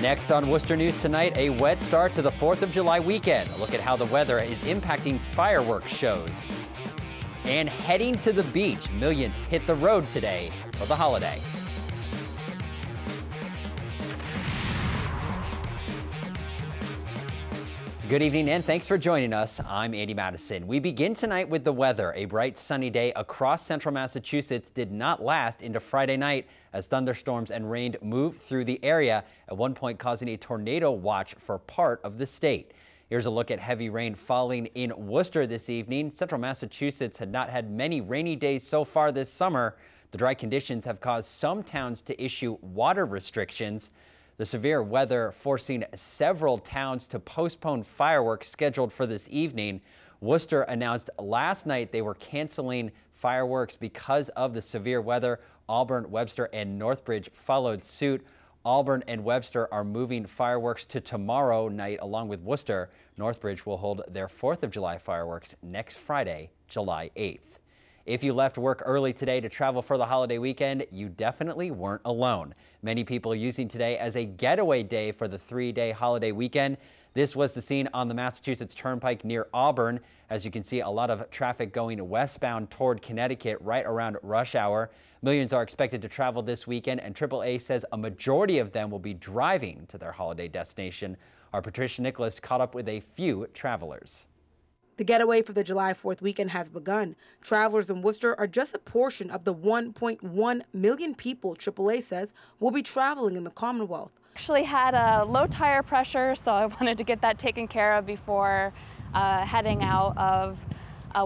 Next on Worcester News tonight, a wet start to the 4th of July weekend. A look at how the weather is impacting fireworks shows. And heading to the beach, millions hit the road today for the holiday. Good evening and thanks for joining us. I'm Andy Madison. We begin tonight with the weather. A bright sunny day across central Massachusetts did not last into Friday night as thunderstorms and rain moved through the area, at one point causing a tornado watch for part of the state. Here's a look at heavy rain falling in Worcester this evening. Central Massachusetts had not had many rainy days so far this summer. The dry conditions have caused some towns to issue water restrictions. The severe weather forcing several towns to postpone fireworks scheduled for this evening. Worcester announced last night they were canceling fireworks because of the severe weather. Auburn, Webster, and Northbridge followed suit. Auburn and Webster are moving fireworks to tomorrow night along with Worcester. Northbridge will hold their 4th of July fireworks next Friday, July 8th. If you left work early today to travel for the holiday weekend, you definitely weren't alone. Many people are using today as a getaway day for the 3-day holiday weekend. This was the scene on the Massachusetts Turnpike near Auburn. As you can see, a lot of traffic going westbound toward Connecticut right around rush hour. Millions are expected to travel this weekend, and AAA says a majority of them will be driving to their holiday destination. Our Patricia Nicholas caught up with a few travelers. The getaway for the July 4th weekend has begun. Travelers in Worcester are just a portion of the 1.1 million people AAA says will be traveling in the Commonwealth. Actually had a low tire pressure, so I wanted to get that taken care of before heading out of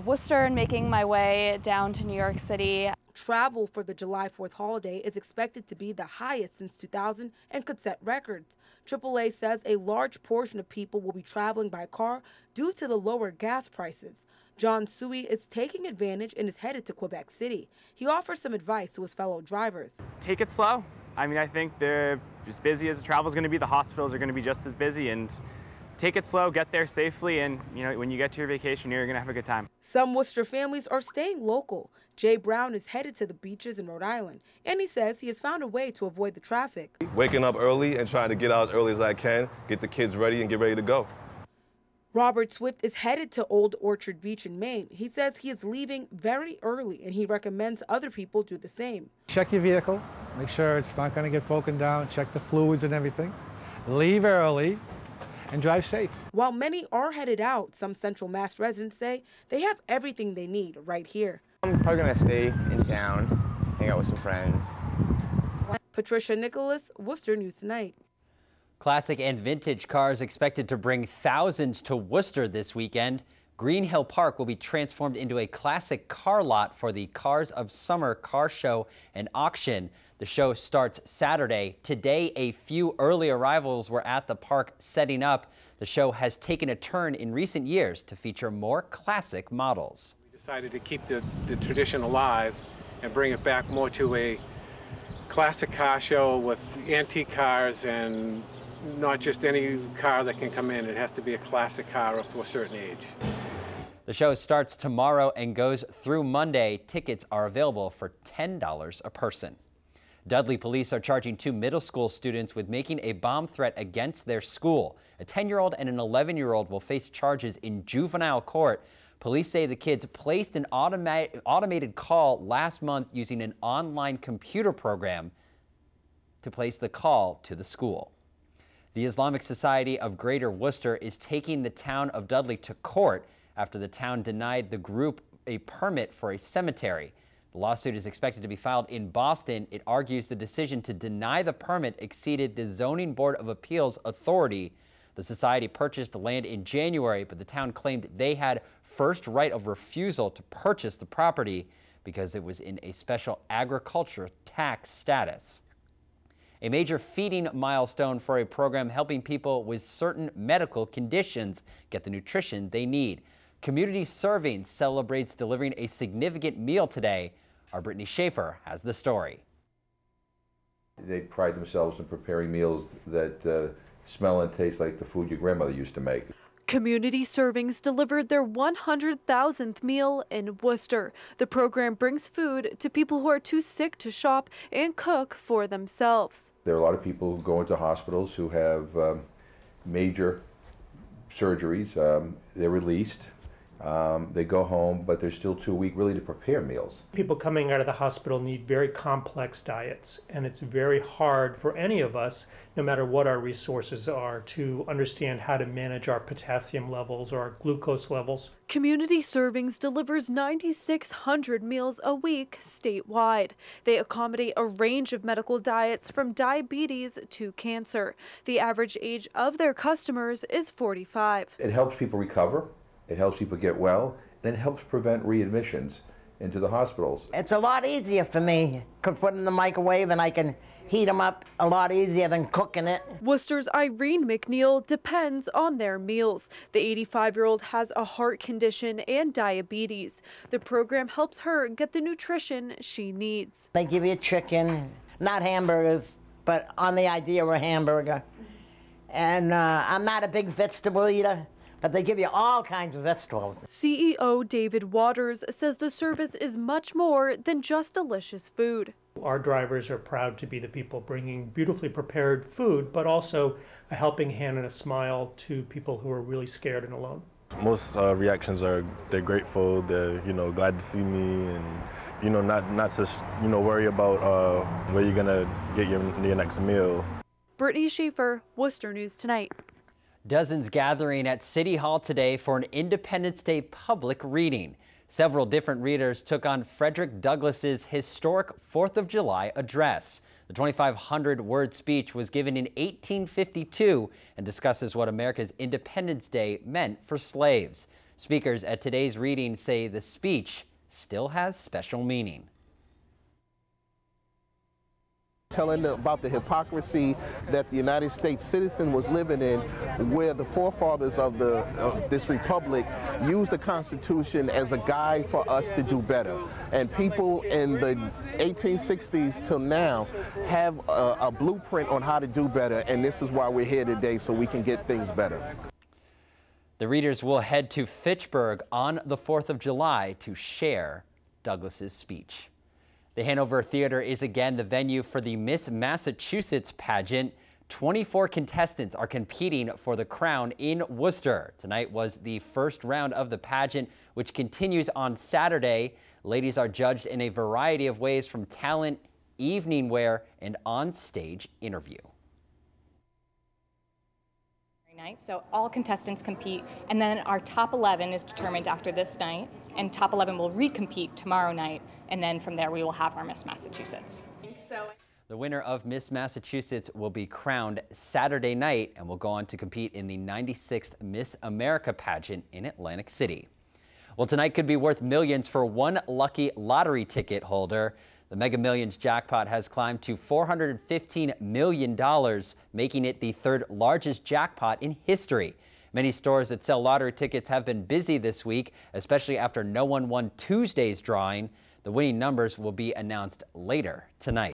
Worcester and making my way down to New York City. Travel for the July 4th holiday is expected to be the highest since 2000 and could set records. AAA says a large portion of people will be traveling by car due to the lower gas prices. John Suey is taking advantage and is headed to Quebec City. He offers some advice to his fellow drivers. Take it slow. I mean, I think they're as busy as the travel is going to be. The hospitals are going to be just as busy, and take it slow, get there safely, and when you get to your vacation, you're going to have a good time. Some Worcester families are staying local. Jay Brown is headed to the beaches in Rhode Island, and he says he has found a way to avoid the traffic. Waking up early and trying to get out as early as I can, get the kids ready and get ready to go. Robert Swift is headed to Old Orchard Beach in Maine. He says he is leaving very early, and he recommends other people do the same. Check your vehicle, make sure it's not going to get broken down, check the fluids and everything. Leave early and drive safe. While many are headed out, some Central Mass residents say they have everything they need right here. I'm probably going to stay in town, hang out with some friends. Patricia Nicholas, Worcester News Tonight. Classic and vintage cars expected to bring thousands to Worcester this weekend. Green Hill Park will be transformed into a classic car lot for the Cars of Summer car show and auction. The show starts Saturday. Today, a few early arrivals were at the park setting up. The show has taken a turn in recent years to feature more classic models. We decided to keep the tradition alive and bring it back more to a classic car show with antique cars, and not just any car that can come in. It has to be a classic car up to a certain age. The show starts tomorrow and goes through Monday. Tickets are available for $10 a person. Dudley police are charging 2 middle school students with making a bomb threat against their school. A 10-year-old and an 11-year-old will face charges in juvenile court. Police say the kids placed an automated call last month using an online computer program to place the call to the school. The Islamic Society of Greater Worcester is taking the town of Dudley to court after the town denied the group a permit for a cemetery. The lawsuit is expected to be filed in Boston. It argues the decision to deny the permit exceeded the Zoning Board of Appeals authority. The society purchased the land in January, but the town claimed they had first right of refusal to purchase the property because it was in a special agriculture tax status. A major feeding milestone for a program helping people with certain medical conditions get the nutrition they need. Community Serving celebrates delivering a significant meal today. Our Brittany Schaefer has the story. They pride themselves in preparing meals that smell and taste like the food your grandmother used to make. Community Servings delivered their 100,000th meal in Worcester. The program brings food to people who are too sick to shop and cook for themselves. There are a lot of people who go into hospitals who have major surgeries. They're released. They go home, but they're still too weak really to prepare meals. People coming out of the hospital need very complex diets, and it's very hard for any of us, no matter what our resources are, to understand how to manage our potassium levels or our glucose levels. Community Servings delivers 9,600 meals a week statewide. They accommodate a range of medical diets from diabetes to cancer. The average age of their customers is 45. It helps people recover. It helps people get well, and it helps prevent readmissions into the hospitals. It's a lot easier for me. Could put in the microwave and I can heat them up a lot easier than cooking it. Worcester's Irene McNeil depends on their meals. The 85-year-old has a heart condition and diabetes. The program helps her get the nutrition she needs. They give you chicken, not hamburgers, but on the idea of a hamburger. And I'm not a big vegetable eater, but they give you all kinds of vegetables. CEO David Waters says the service is much more than just delicious food. Our drivers are proud to be the people bringing beautifully prepared food, but also a helping hand and a smile to people who are really scared and alone. Most reactions are they're grateful, they're glad to see me, and not to worry about where you're gonna get your next meal. Brittany Schaefer, Worcester News Tonight. Dozens gathering at City Hall today for an Independence Day public reading. Several different readers took on Frederick Douglass's historic 4th of July address. The 2,500-word speech was given in 1852 and discusses what America's Independence Day meant for slaves. Speakers at today's reading say the speech still has special meaning. Telling about the hypocrisy that the United States citizen was living in, where the forefathers of this republic used the Constitution as a guide for us to do better. And people in the 1860s till now have a blueprint on how to do better, and this is why we're here today, so we can get things better. The readers will head to Fitchburg on the 4th of July to share Douglass's speech. The Hanover Theater is again the venue for the Miss Massachusetts pageant. 24 contestants are competing for the crown in Worcester. Tonight was the first round of the pageant, which continues on Saturday. Ladies are judged in a variety of ways, from talent, evening wear, and on-stage interview. Night. So all contestants compete, and then our top 11 is determined after this night, and top 11 will recompete tomorrow night, and then from there we will have our Miss Massachusetts. The winner of Miss Massachusetts will be crowned Saturday night and will go on to compete in the 96th Miss America pageant in Atlantic City. Well, tonight could be worth millions for one lucky lottery ticket holder. The Mega Millions jackpot has climbed to $415 million, making it the third largest jackpot in history. Many stores that sell lottery tickets have been busy this week, especially after no one won Tuesday's drawing. The winning numbers will be announced later tonight.